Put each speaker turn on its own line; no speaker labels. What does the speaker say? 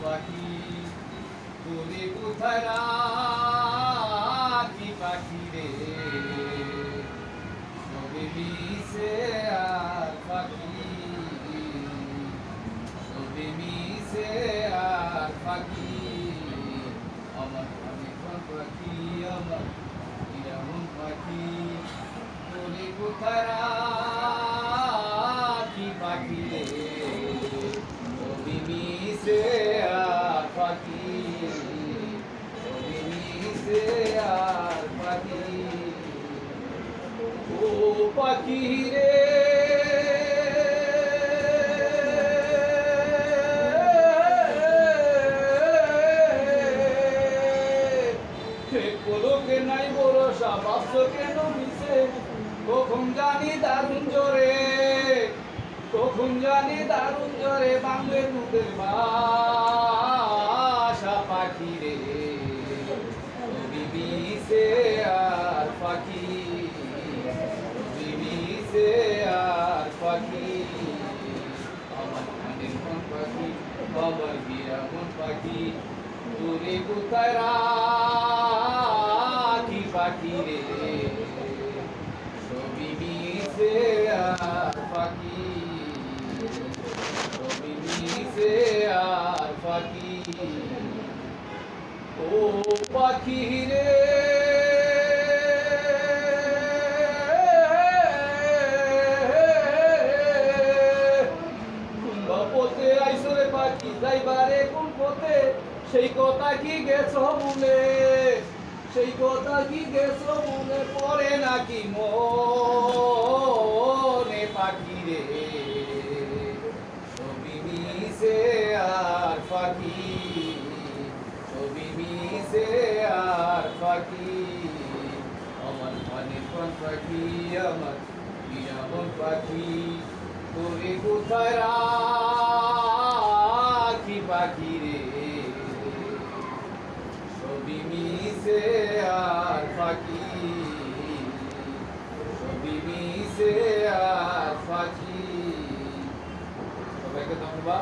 পাখি তোরে কোথায় রাখি পাখি রে সবে মিশে আর পাখি সবে মিশে আর পাখি আমার অনেক পাখি আমার এমন পাখি তোরে কোথায় রাখি পাখি রে সবে মিশে আর পাখি সবে মিশে আর পাখি ও পাখি রে কোলোকে নাই ভরসা ভাবছ কেন মিশে কখন জানি দারুণ জোরে কখন জানি দারুণ জোরে বাংলে দুধের বাসা পাখি রে তুমি মিশে আর পাখি তুমি মিশে আর পাখি আমার মনের কোন পাখি বাবার বিরামন পাখি তোরে কোথায় রাখি পাখি রে সবই মিশে আর পাখি সবই মিশে আর পাখি ও পাখি রে পথে আইসরে পাখি যাইবারে কোন পথে সেই কথা কি গেছো ভুলে সেই কথা কি গেছো ভুলে পড়ে নাকি মনে পাখি রে সবই মিশে আর পাখি সবই মিশে আর পাখি আমার মনে কোন পাখি আমার বিরামন পাখি তোরে কোথায় রাখি পাখি রে সবই মিশে আর পাখি সবই মিশে আর পাখি সবাইকে ধন্যবাদ।